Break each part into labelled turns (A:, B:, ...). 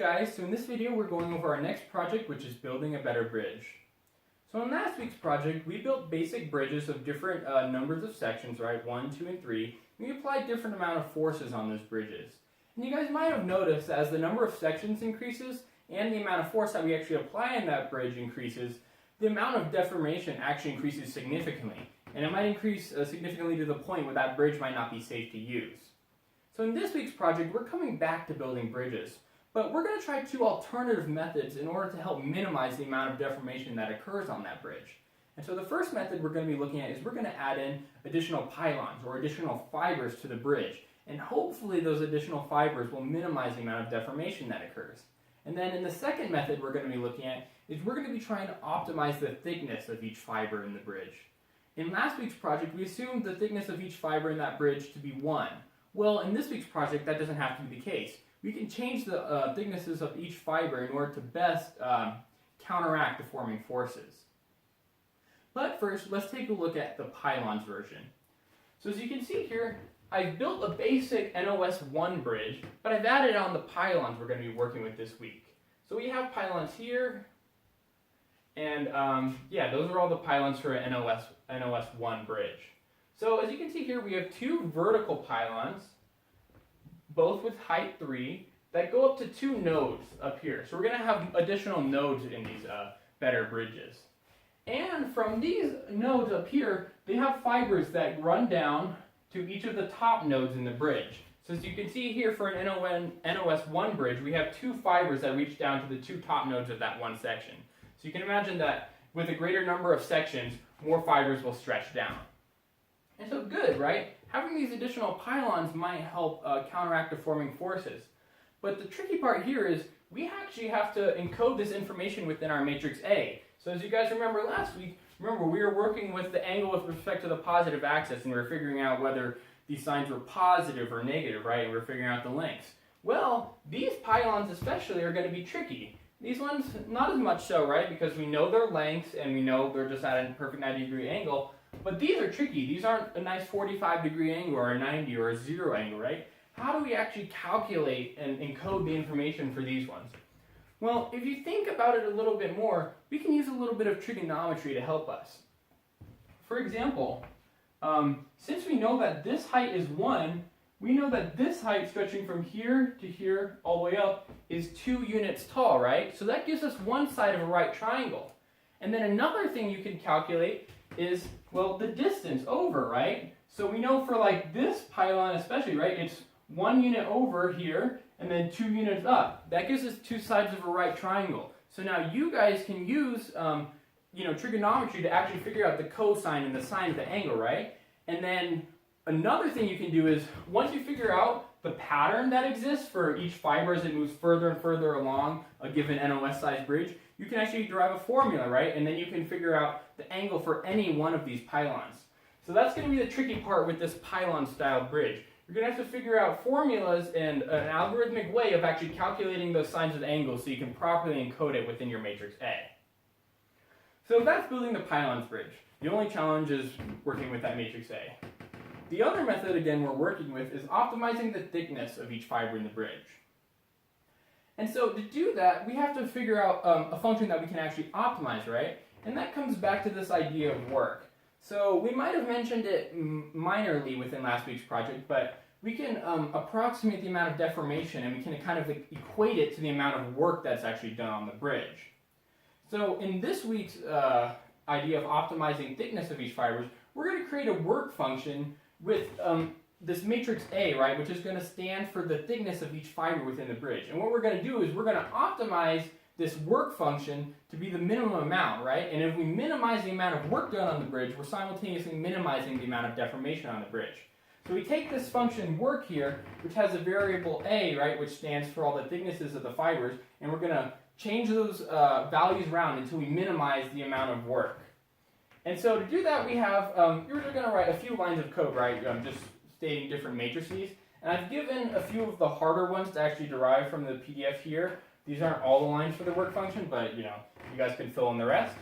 A: Guys, so in this video we're going over our next project, which is building a better bridge. So in last week's project we built basic bridges of different numbers of sections, right, 1, 2, and 3. We applied different amount of forces on those bridges. And you guys might have noticed that as the number of sections increases and the amount of force that we actually apply on that bridge increases, the amount of deformation actually increases significantly. And it might increase significantly to the point where that bridge might not be safe to use. So in this week's project we're coming back to building bridges. But we're going to try two alternative methods in order to help minimize the amount of deformation that occurs on that bridge. And so the first method we're going to be looking at is we're going to add in additional pylons or additional fibers to the bridge. And hopefully those additional fibers will minimize the amount of deformation that occurs. And then in the second method we're going to be looking at is we're going to be trying to optimize the thickness of each fiber in the bridge. In last week's project we assumed the thickness of each fiber in that bridge to be 1. Well, in this week's project that doesn't have to be the case. We can change the thicknesses of each fiber in order to best counteract the forming forces. But first, let's take a look at the pylons version. So as you can see here, I've built a basic NOS-1 bridge, but I've added on the pylons we're going to be working with this week. So we have pylons here, and those are all the pylons for an NOS-1 bridge. So as you can see here, we have two vertical pylons, both with height 3, that go up to 2 nodes up here. So we're going to have additional nodes in these better bridges. And from these nodes up here, they have fibers that run down to each of the top nodes in the bridge. So as you can see here for an NOS-1 bridge, we have 2 fibers that reach down to the 2 top nodes of that one section. So you can imagine that with a greater number of sections, more fibers will stretch down. And so good, right? Having these additional pylons might help counteract the forming forces. But the tricky part here is we actually have to encode this information within our matrix A. So as you guys remember last week, we were working with the angle with respect to the positive axis, and we were figuring out whether these signs were positive or negative, right? And we were figuring out the lengths. Well, these pylons especially are going to be tricky. These ones, not as much so, right? Because we know their lengths and we know they're just at a perfect 90-degree angle. But these are tricky. These aren't a nice 45-degree angle or a 90 or a 0 angle, right? How do we actually calculate and encode the information for these ones? Well, if you think about it a little bit more, we can use a little bit of trigonometry to help us. For example, since we know that this height is 1, we know that this height stretching from here to here all the way up is 2 units tall, right? So that gives us one side of a right triangle. And then another thing you can calculate is, well, the distance over, right? So we know for like this pylon especially, right, it's 1 unit over here and then 2 units up. That gives us 2 sides of a right triangle. So now you guys can use trigonometry to actually figure out the cosine and the sine of the angle, right? And then another thing you can do is once you figure out the pattern that exists for each fiber as it moves further and further along a given NOS size bridge, you can actually derive a formula, right? And then you can figure out the angle for any one of these pylons. So that's going to be the tricky part with this pylon-style bridge. You're going to have to figure out formulas and an algorithmic way of actually calculating those signs of angles so you can properly encode it within your matrix A. So that's building the pylons bridge. The only challenge is working with that matrix A. The other method, again, we're working with is optimizing the thickness of each fiber in the bridge. And so to do that, we have to figure out a function that we can actually optimize, right? And that comes back to this idea of work. So we might have mentioned it minorly within last week's project, but we can approximate the amount of deformation and we can kind of equate it to the amount of work that's actually done on the bridge. So in this week's idea of optimizing thickness of each fibers, we're going to create a work function with this matrix A, right, which is going to stand for the thickness of each fiber within the bridge. And what we're going to do is we're going to optimize this work function to be the minimum amount, right? And if we minimize the amount of work done on the bridge, we're simultaneously minimizing the amount of deformation on the bridge. So we take this function work here, which has a variable A, right, which stands for all the thicknesses of the fibers, and we're going to change those values around until we minimize the amount of work. And so to do that, we have, you're going to write a few lines of code, right, just stating different matrices. And I've given a few of the harder ones to actually derive from the PDF here. These aren't all the lines for the work function, but you guys can fill in the rest.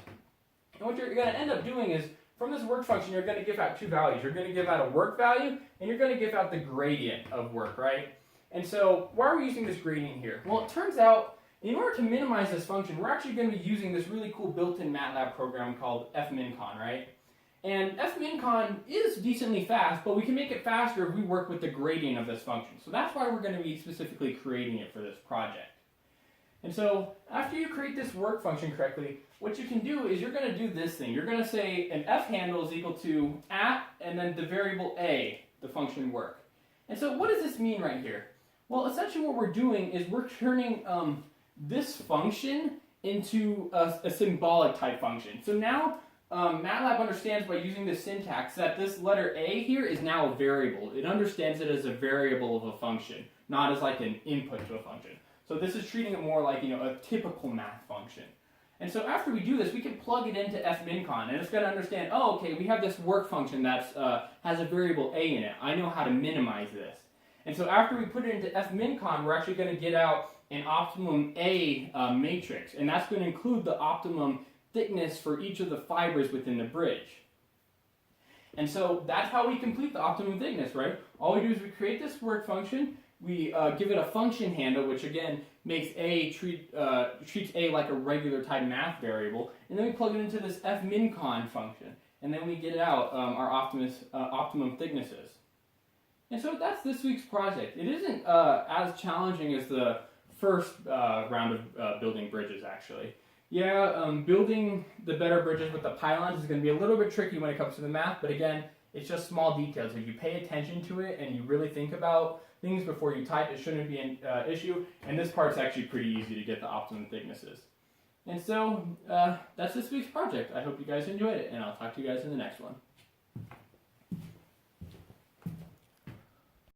A: And what you're going to end up doing is, from this work function, you're going to give out 2 values. You're going to give out a work value, and you're going to give out the gradient of work, right? And so why are we using this gradient here? Well, it turns out in order to minimize this function, we're actually going to be using this really cool built-in MATLAB program called fmincon, right? And fmincon is decently fast, but we can make it faster if we work with the gradient of this function. So that's why we're going to be specifically creating it for this project. And so after you create this work function correctly, what you can do is you're going to do this thing. You're going to say an f handle is equal to at and then the variable a, the function work. And so what does this mean right here? Well, essentially what we're doing is we're turning this function into a symbolic type function. So now MATLAB understands by using this syntax that this letter A here is now a variable. It understands it as a variable of a function, not as like an input to a function. So this is treating it more like, a typical math function. And so after we do this, we can plug it into fmincon, and it's going to understand, oh, okay, we have this work function that has a variable A in it. I know how to minimize this. And so after we put it into fmincon, we're actually going to get out an optimum A matrix, and that's going to include the optimum thickness for each of the fibers within the bridge. And so that's how we complete the optimum thickness, right? All we do is we create this work function, we give it a function handle, which again makes A treats A like a regular type math variable, and then we plug it into this fmincon function, and then we get out our optimum thicknesses. And so that's this week's project. It isn't as challenging as the first round of building bridges, actually. Yeah, building the better bridges with the pylons is going to be a little bit tricky when it comes to the math, but again, it's just small details. If you pay attention to it and you really think about things before you type, it shouldn't be an issue, and this part's actually pretty easy to get the optimum thicknesses. And so, that's this week's project. I hope you guys enjoyed it, and I'll talk to you guys in the next one.